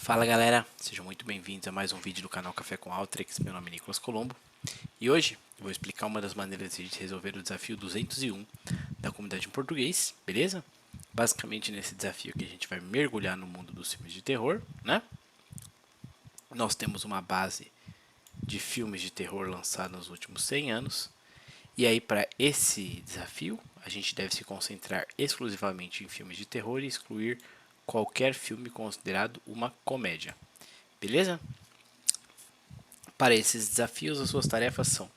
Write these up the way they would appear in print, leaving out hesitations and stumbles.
Fala galera, sejam muito bem-vindos a mais um vídeo do canal Café com Alteryx. Meu nome é Nicolas Colombo e hoje eu vou explicar uma das maneiras de a gente resolver o desafio 201 da comunidade em português, beleza? Basicamente nesse desafio aqui a gente vai mergulhar no mundo dos filmes de terror, né? Nós temos uma base de filmes de terror lançados nos últimos 100 anos e aí para esse desafio a gente deve se concentrar exclusivamente em filmes de terror e excluir qualquer filme considerado uma comédia. Beleza? Para esses desafios, as suas tarefas são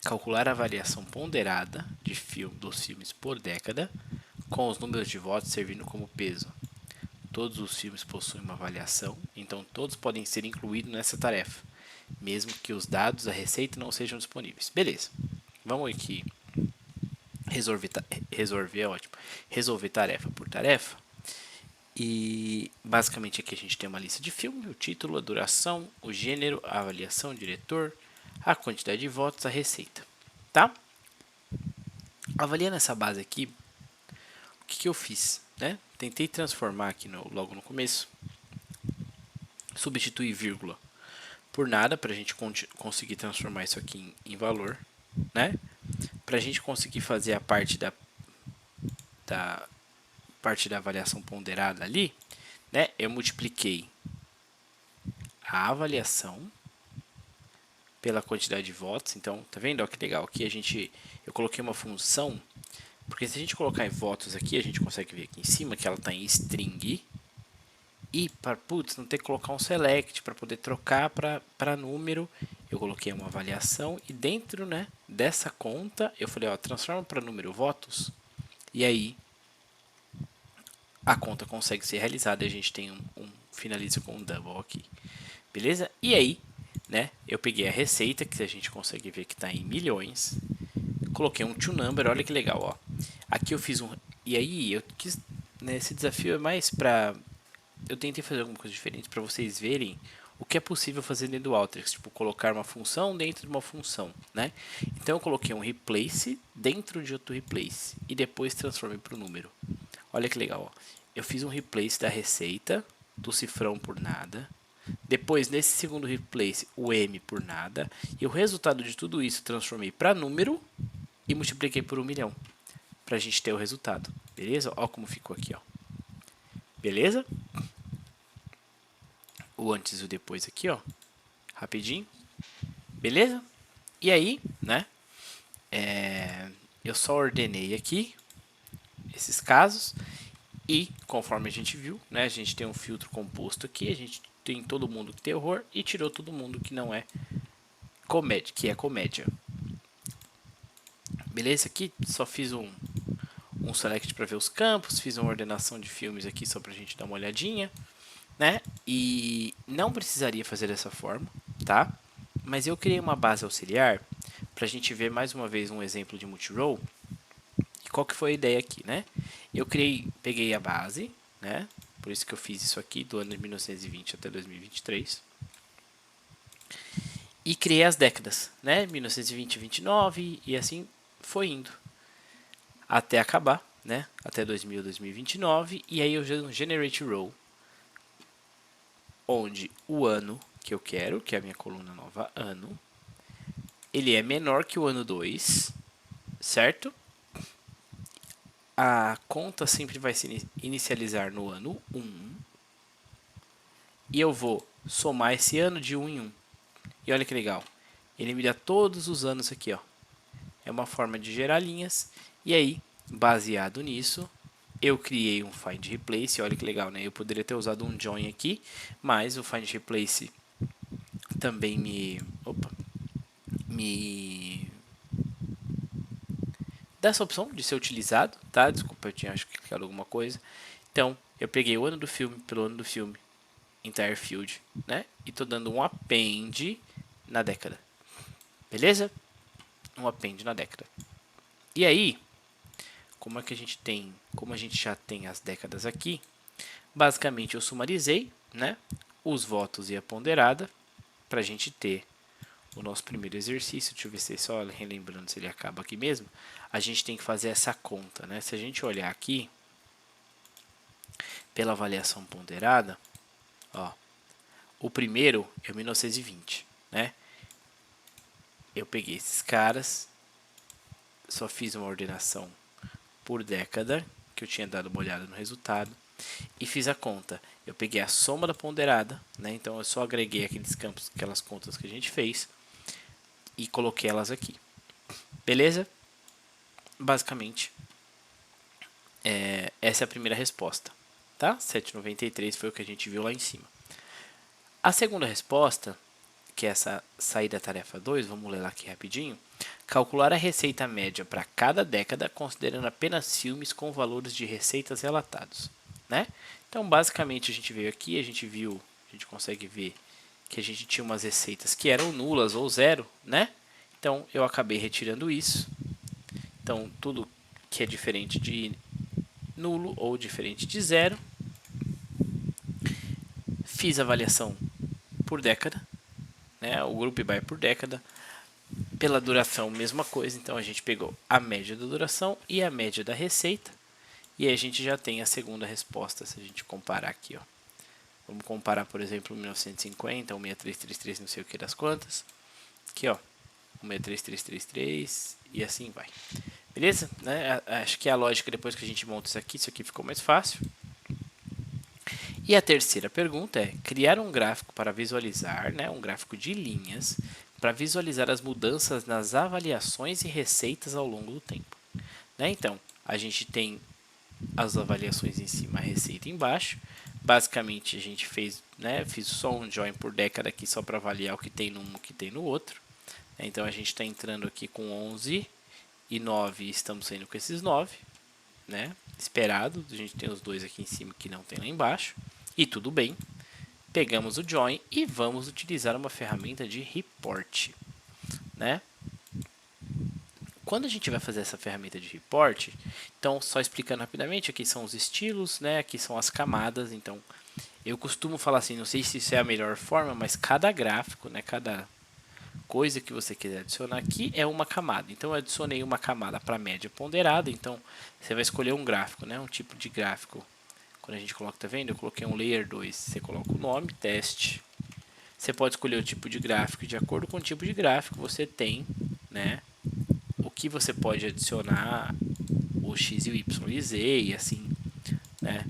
calcular a variação ponderada dos filmes por década, com os números de votos servindo como peso. Todos os filmes possuem uma avaliação, então todos podem ser incluídos nessa tarefa, mesmo que os dados da receita não sejam disponíveis. Beleza, vamos aqui resolver tarefa por tarefa. E basicamente aqui a gente tem uma lista de filme, o título, a duração, o gênero, a avaliação, o diretor, a quantidade de votos, a receita, tá? Avaliando essa base aqui, o que eu fiz, né? Tentei transformar aqui logo no começo, substituir vírgula por nada para a gente conseguir transformar isso aqui em valor, né? Para a gente conseguir fazer a parte da avaliação ponderada ali, né? Eu multipliquei a avaliação pela quantidade de votos. Então, tá vendo? Ó, que legal. Aqui eu coloquei uma função, porque se a gente colocar em votos aqui, a gente consegue ver aqui em cima que ela está em string. E para não ter que colocar um select para poder trocar para número, eu coloquei uma avaliação e dentro, né, dessa conta eu falei, ó, transforma para número votos. E aí a conta consegue ser realizada e a gente tem finaliza com um double aqui. Beleza? E aí, né, eu peguei a receita, que a gente consegue ver que está em milhões. Coloquei um to number, olha que legal, ó. Aqui eu fiz e aí eu quis, né, esse desafio é mais para eu tentei fazer alguma coisa diferente para vocês verem o que é possível fazer dentro do Alteryx, tipo colocar uma função dentro de uma função, né? Então eu coloquei um replace dentro de outro replace e depois transformei para o número. Olha que legal, ó. Eu fiz um replace da receita do cifrão por nada. Depois, nesse segundo replace, o M por nada. E o resultado de tudo isso transformei para número e multipliquei por 1 milhão. Para a gente ter o resultado. Beleza? Olha como ficou aqui, ó. Beleza? O antes e o depois aqui, ó. Rapidinho. Beleza? E aí, né? Eu só ordenei aqui esses casos. E, conforme a gente viu, né? A gente tem um filtro composto aqui. A gente tem todo mundo que tem horror e tirou todo mundo que não é comédia, que é comédia. Beleza? Aqui só fiz um select para ver os campos, fiz uma ordenação de filmes aqui só para a gente dar uma olhadinha, né? E não precisaria fazer dessa forma, tá? Mas eu criei uma base auxiliar para a gente ver mais uma vez um exemplo de multi-row. E qual que foi a ideia aqui, né? Eu peguei a base, né? Por isso que eu fiz isso aqui do ano de 1920 até 2023. E criei as décadas, né? 1920, 29 e assim foi indo até acabar, né? Até 2000, 2029 e aí eu generate row onde o ano que eu quero, que é a minha coluna nova ano, ele é menor que o ano 2, certo? A conta sempre vai se inicializar no ano 1 e eu vou somar esse ano de 1 em 1. E olha que legal, ele me dá todos os anos aqui, ó. É uma forma de gerar linhas e aí, baseado nisso, eu criei um find replace. Olha que legal, né? Eu poderia ter usado um join aqui, mas o find replace também me dá essa opção de ser utilizado, tá? Desculpa, eu tinha acho que clicado alguma coisa. Então, eu peguei o ano do filme pelo ano do filme, entire field, né? E tô dando um append na década. Beleza? Um append na década. E aí, como a gente já tem as décadas aqui, basicamente eu sumarizei, né, os votos e a ponderada para a gente ter o nosso primeiro exercício. Deixa eu ver se só relembrando se ele acaba aqui mesmo. A gente tem que fazer essa conta, né? Se a gente olhar aqui pela avaliação ponderada, ó, O primeiro é 1920, né? Eu peguei esses caras, só fiz uma ordenação por década, que eu tinha dado uma olhada no resultado, e fiz a conta. Eu peguei a soma da ponderada, né? Então eu só agreguei aqueles campos, aquelas contas que a gente fez e coloquei elas aqui. Beleza? Basicamente, essa é a primeira resposta, tá? 7,93 foi o que a gente viu lá em cima. A segunda resposta, que é essa saída da tarefa 2, vamos ler lá aqui rapidinho. Calcular a receita média para cada década, considerando apenas filmes com valores de receitas relatados, né? Então, basicamente, a gente veio aqui, a gente consegue ver que a gente tinha umas receitas que eram nulas ou zero, né? Então, eu acabei retirando isso. Então, tudo que é diferente de nulo ou diferente de zero. Fiz a avaliação por década, né? O grupo by por década. Pela duração, mesma coisa. Então, a gente pegou a média da duração e a média da receita. E aí a gente já tem a segunda resposta, se a gente comparar aqui, ó. Vamos comparar, por exemplo, 1950, 16333, não sei o que das quantas. Aqui, ó, 16333 e assim vai. Beleza? Né? Acho que a lógica, depois que a gente monta isso aqui ficou mais fácil. E a terceira pergunta é criar um gráfico para visualizar, né, um gráfico de linhas, para visualizar as mudanças nas avaliações e receitas ao longo do tempo. Né? Então, a gente tem as avaliações em cima, a receita embaixo. Basicamente, a gente fez, né, fiz só um join por década aqui só para avaliar o que tem num e o que tem no outro. Então, a gente está entrando aqui com 11 e 9 e estamos saindo com esses 9, né? Esperado, a gente tem os dois aqui em cima que não tem lá embaixo. E tudo bem. Pegamos o join e vamos utilizar uma ferramenta de report, né? Quando a gente vai fazer essa ferramenta de report, então só explicando rapidamente, aqui são os estilos, né? Aqui são as camadas. Então eu costumo falar assim, não sei se isso é a melhor forma, mas cada gráfico, né? Cada coisa que você quiser adicionar aqui é uma camada. Então eu adicionei uma camada para média ponderada. Então você vai escolher um gráfico, né? Um tipo de gráfico. Quando a gente coloca, tá vendo? Eu coloquei um layer 2. Você coloca o nome, teste. Você pode escolher o tipo de gráfico. De acordo com o tipo de gráfico, você tem, né, o que você pode adicionar, o X e o Y e Z, e assim, né,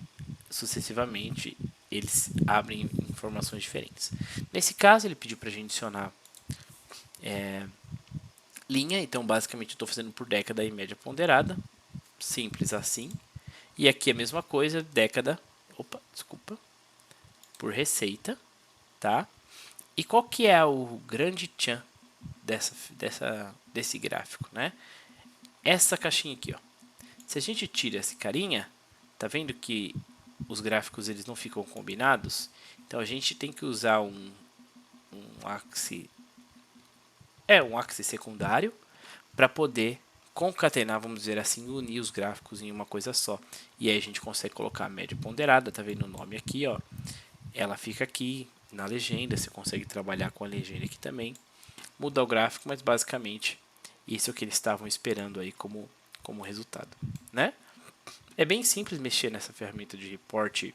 sucessivamente, eles abrem informações diferentes. Nesse caso, ele pediu para a gente adicionar linha, então basicamente eu estou fazendo por década e média ponderada, simples assim. E aqui a mesma coisa, década, por receita, tá? E qual que é o grande tchan desse gráfico, né? Essa caixinha aqui, ó. Se a gente tira esse carinha, tá vendo que os gráficos eles não ficam combinados? Então a gente tem que usar um axis secundário para poder concatenar, vamos dizer assim, unir os gráficos em uma coisa só. E aí a gente consegue colocar a média ponderada, tá vendo o nome aqui, ó? Ela fica aqui na legenda, você consegue trabalhar com a legenda aqui também. Mudar o gráfico, mas basicamente isso é o que eles estavam esperando aí como resultado, né? É bem simples mexer nessa ferramenta de report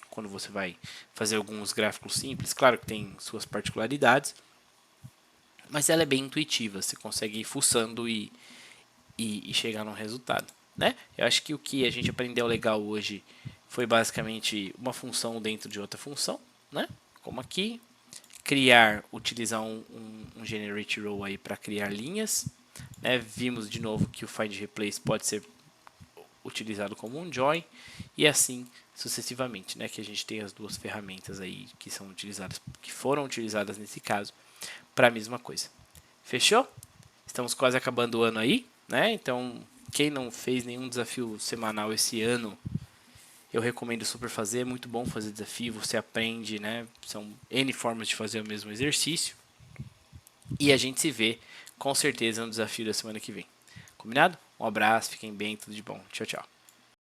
quando você vai fazer alguns gráficos simples. Claro que tem suas particularidades, mas ela é bem intuitiva. Você consegue ir fuçando e chegar num resultado, né? Eu acho que o que a gente aprendeu legal hoje foi basicamente uma função dentro de outra função, né? Como aqui, utilizar um generate row aí para criar linhas, né? Vimos de novo que o find replace pode ser utilizado como um join e assim sucessivamente, né? Que a gente tem as duas ferramentas aí que foram utilizadas nesse caso para a mesma coisa. Fechou? Estamos quase acabando o ano aí, né? Então, quem não fez nenhum desafio semanal esse ano, eu recomendo super fazer. É muito bom fazer desafio, você aprende, né? São N formas de fazer o mesmo exercício. E a gente se vê com certeza no desafio da semana que vem. Combinado? Um abraço, fiquem bem, tudo de bom. Tchau, tchau.